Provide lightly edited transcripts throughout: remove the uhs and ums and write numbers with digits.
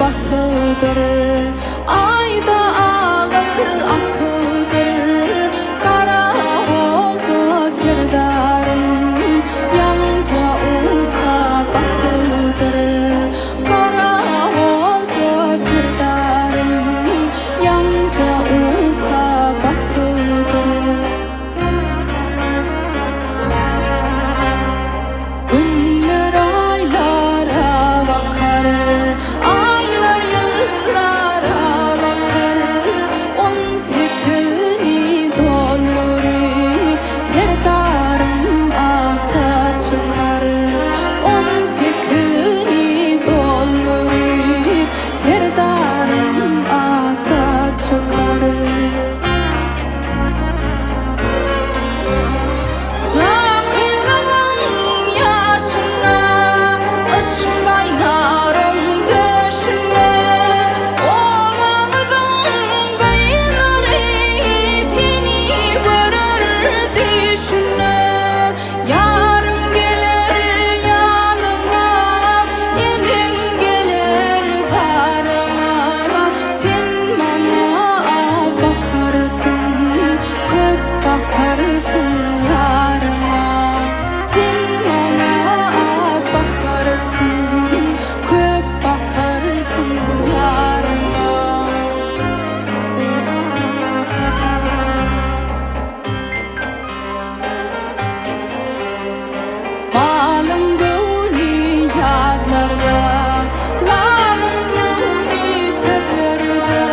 batıdır, ayda ağıl atıdır. Kara olca serdarım, yanca uka batıdır. Kara olca serdarım, yanca uka batıdır. Günler aylara bakar, aylar yıllara bakar. 18'ini doldurur, serdarım ata çıkar. 18'ini doldurur, serdarım ata çıkar. Malım gönlü yadlarda, lalım gönlü sözlerde.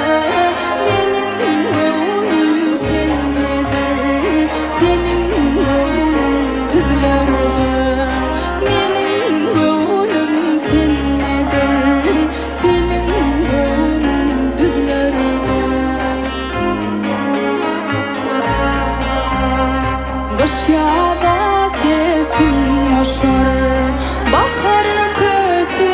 Benim gönlüm sendedir, senin gönlün düzlerde. Benim gönlüm sendedir, senin gönlün düzlerde. Kış yağda sesim aşar, bahar köfü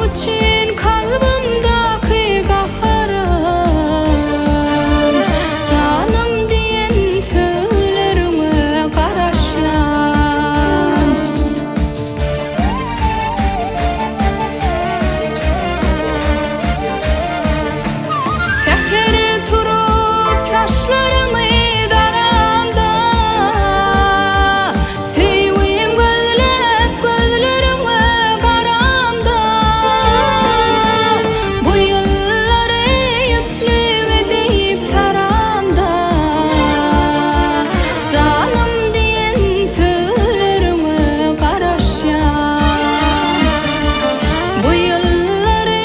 üçün kalbimdaki gaharam canım diyen sözlerime garaşan seher turup saçlarımı daramda süyüm gözlep gözlerime karamda bu yılları yüplüğe deyip saramda canım diyen sözlerime garaşan bu yılları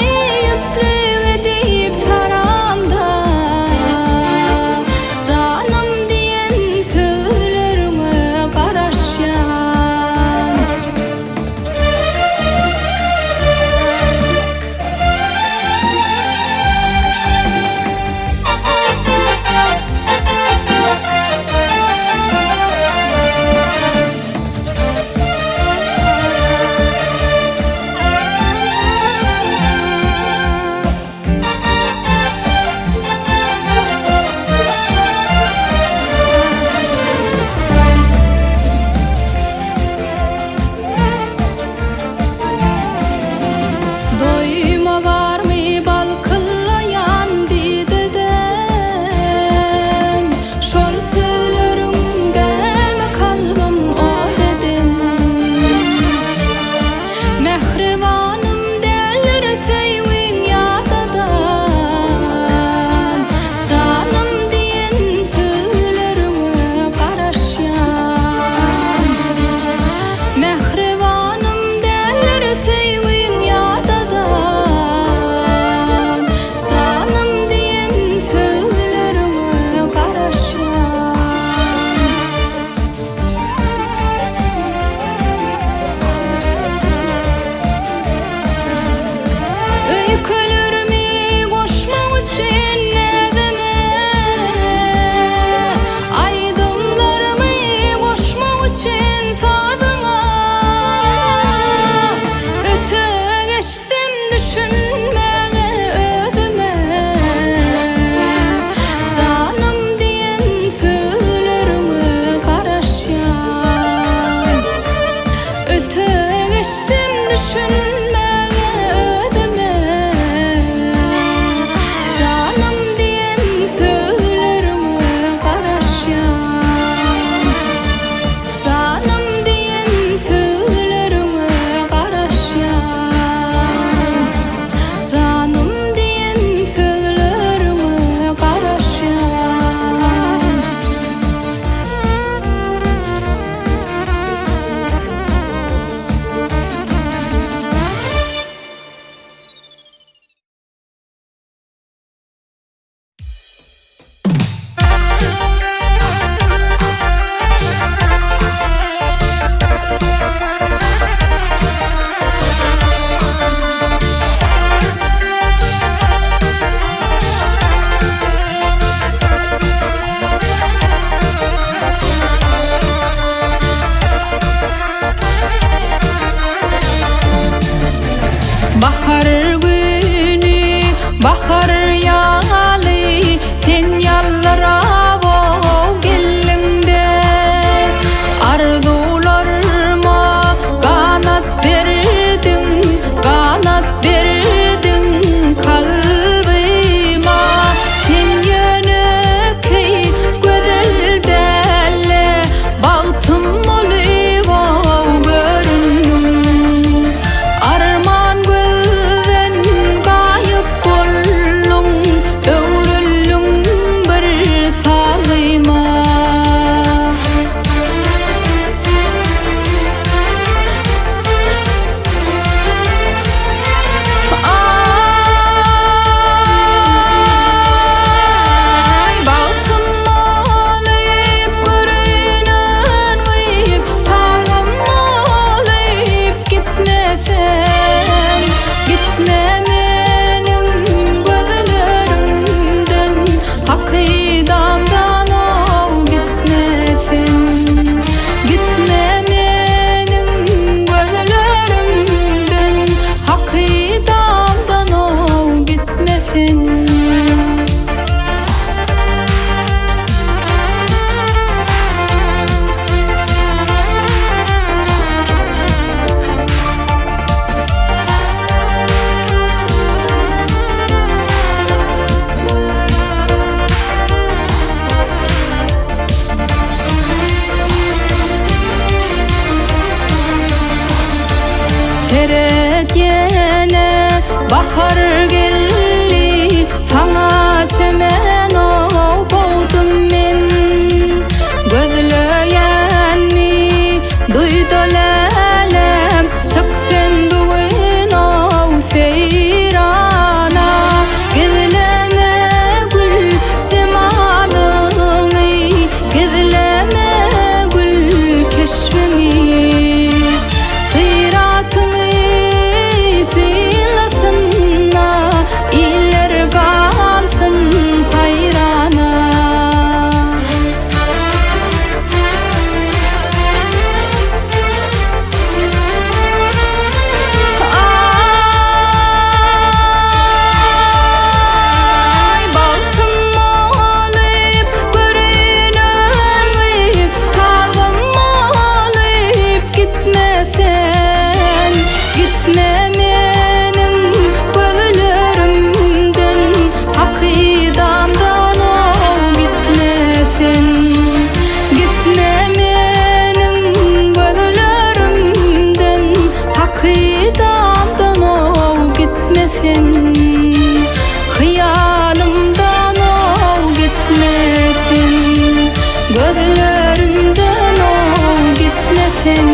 yüplüğe deyip saramda canım diyen sözlerime garaşan doyma var mı balkıllayan dideden şol sözlerin gelme kalbim o dedin mehribanım derler söyün yadadan canım diyen sözlerime garaşan mehribanım derler söyün yadadan canım diyen sözlerime garaşan öykülerimi koşmak için nedime aydınlarımı koşmak için sadıma öte geçtim düşünmeye ödüme canım diyen sözlerime garaşan öte geçtim düşünmeye ödüme canım diyen sözlerime garaşan canım diyen sözlerime garaşan canım diyen sözlerime garaşan bahar günü bahar yağlı sen yallara gelinde arzularıma kanat verdin kalbime sen yönekey güzel delle baktım olup göründüm arman gözden bahar geldi sana çemen boğdum men gözleyen mi duydu lelem çık sen bugün seyrana gizleme gül cemalını gizleme gül keşfini seyratını seylasınna iller kalsın hayrana. Ay baktım olayıp görünürleyip kalbim olayıp gitmesen gitme menin gözlerimden akidamdan gitmesen gitme menin gözlerimden akidamdan gitmesen hıyalımdan gitmesen gözlerimden gitmesen.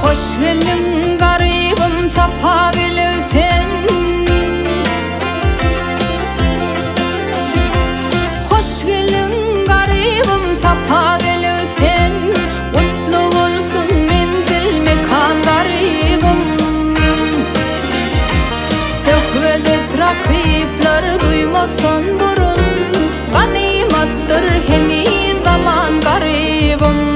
Hoş geldin garibim safa gelsen Hoş geldin garibim safa gelsen Mutlu olsun mentil mekan garibim Söhbedet rakipler duymasın burun Ganimattir hemin zaman garibim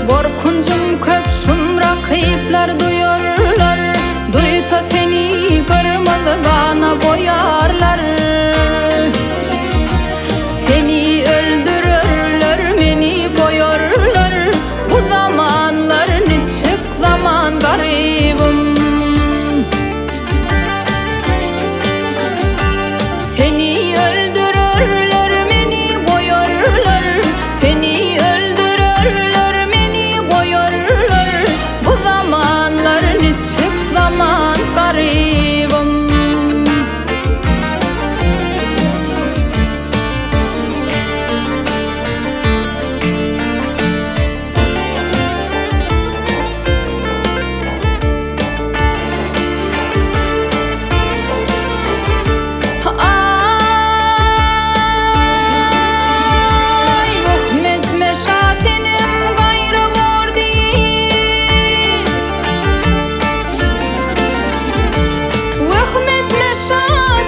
Korkuncum köp şum rakipler duyarlar Duysa seni kırmızı kana boyarlar Seni öldürürler beni koyarlar Bu zamanlar niçik zaman garibim Seni öldürürler beni koyarlar Seni öldürürler bu zamanlar niçik zaman garibim Ay Mehmet Meşa senim gayrı var değil Mehmet Meşa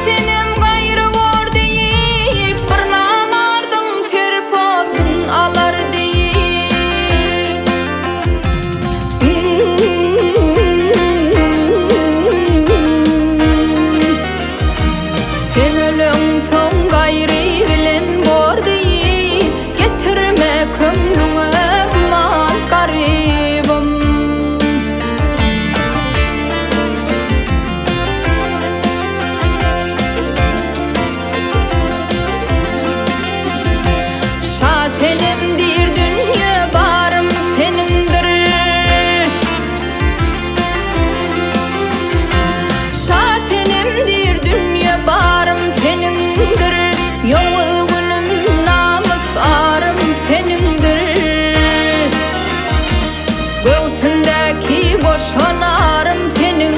senim gayrı var değil Bir namardın terposun alar değil Sen ölün son gayri bilen var değil Getirme kömrüne guman garibim Şa senimdir dünya barım senindir Şa senimdir dünya barım senindir Yolu günüm namus arım senindir Göğsündeki boşanarım senin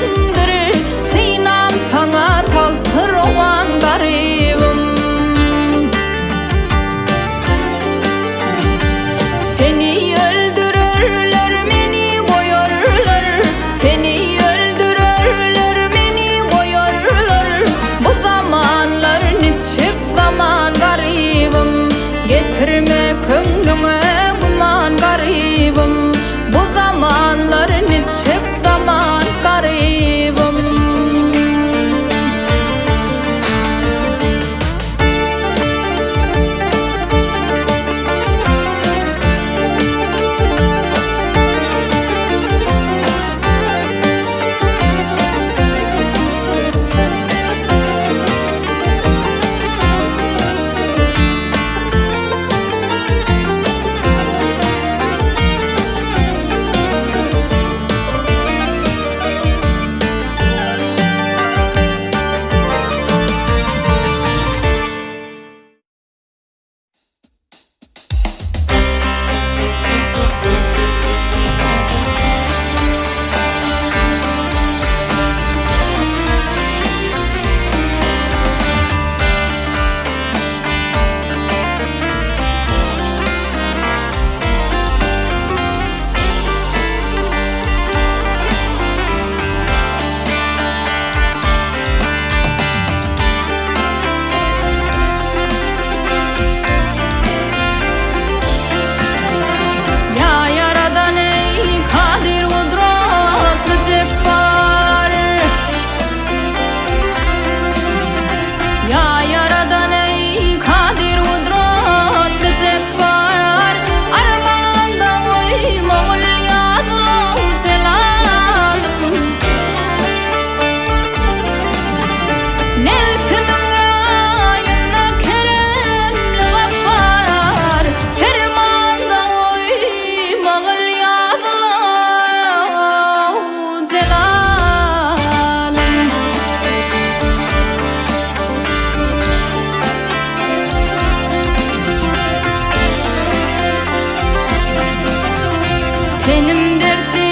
Fenim derdi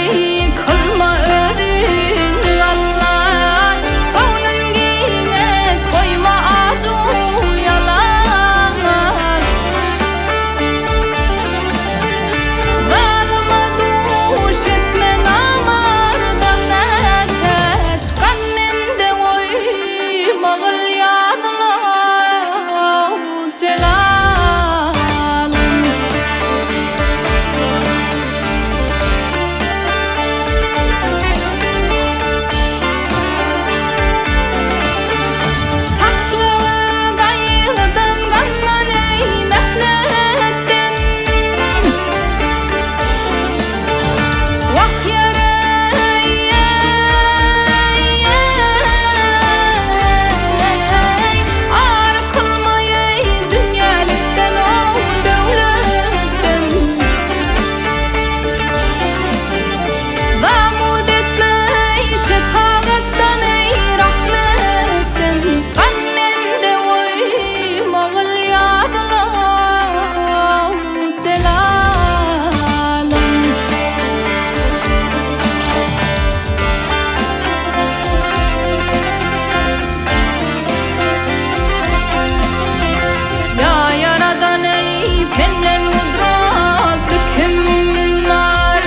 kılma ödün Allah Gavnun giynet koyma acı yalat Zalıma duş etme namardan eteç Kan mende oymağıl yadılar celalım Saklı gayıdan gannan ey mehnetten Vah yere Ar kılma ey dünyalıktan o devletten Damud etme ey şefağattan ey rahmetten Kan mende oymağıl yadılar celalım Ya yaradan ey senden kudretli kim var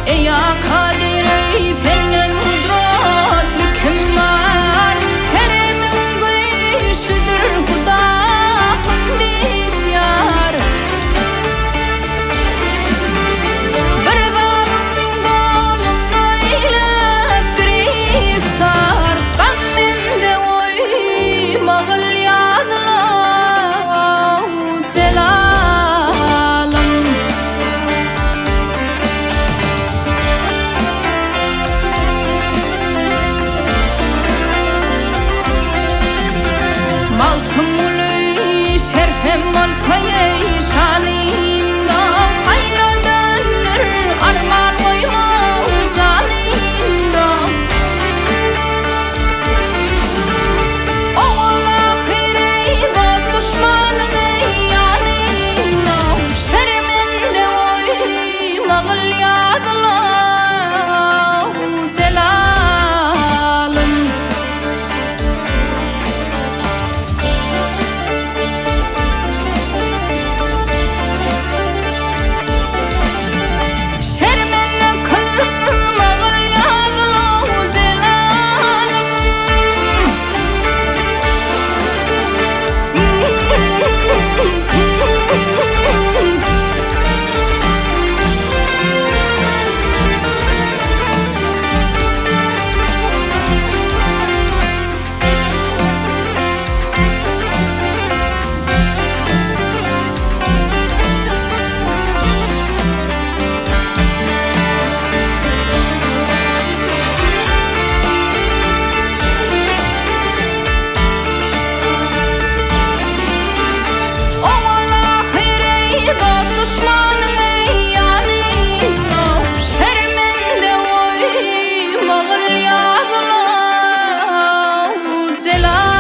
Ey ya kadir ey senden kudretli kim var Heremin güçlüdür Hudahım bisyar Bir zalim kolunu eylep giriftar Kan mende oymağıl yadılar celalım Maltım ulu şerfem olsa ey şanimda Hayra dönür armağan koyma canimda Oğul ahireyda düşmanın ey yanimda Şermende oymağıl yadılar celalım Şermenne kılmağıl yadılar celalım Oğul ahireyda düşmanın ey yanimda Şermende oymağıl yadılar celalım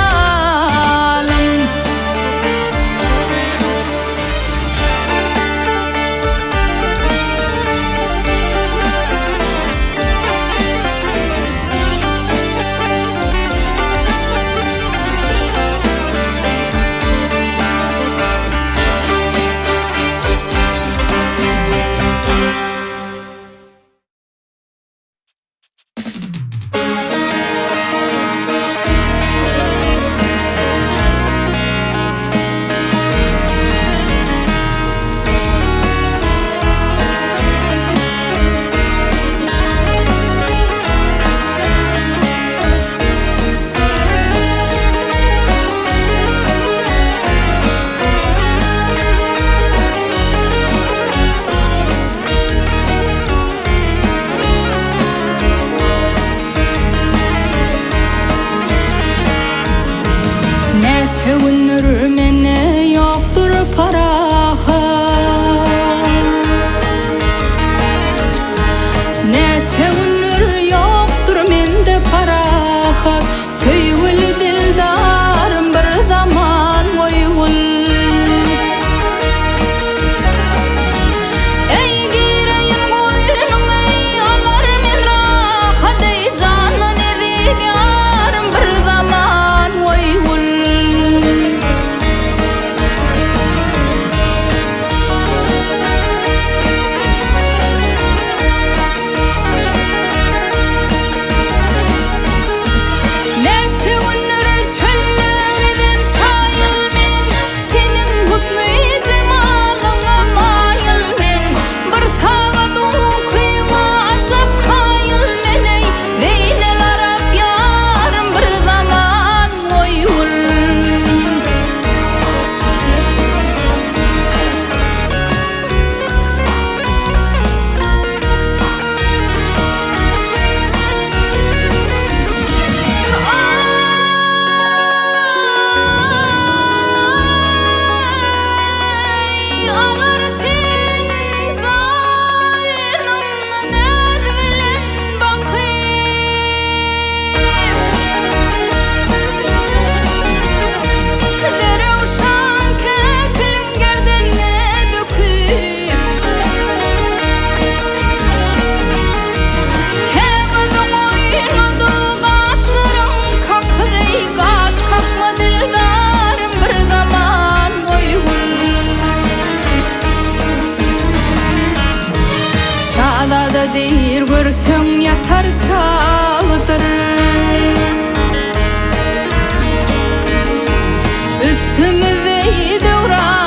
Sevinir mene yoktur paraha Ne sevinir yoktur mende paraha Feywil dildarım bir zaman oygul deyir görseň yatar çaldyr. Üstümizde döwran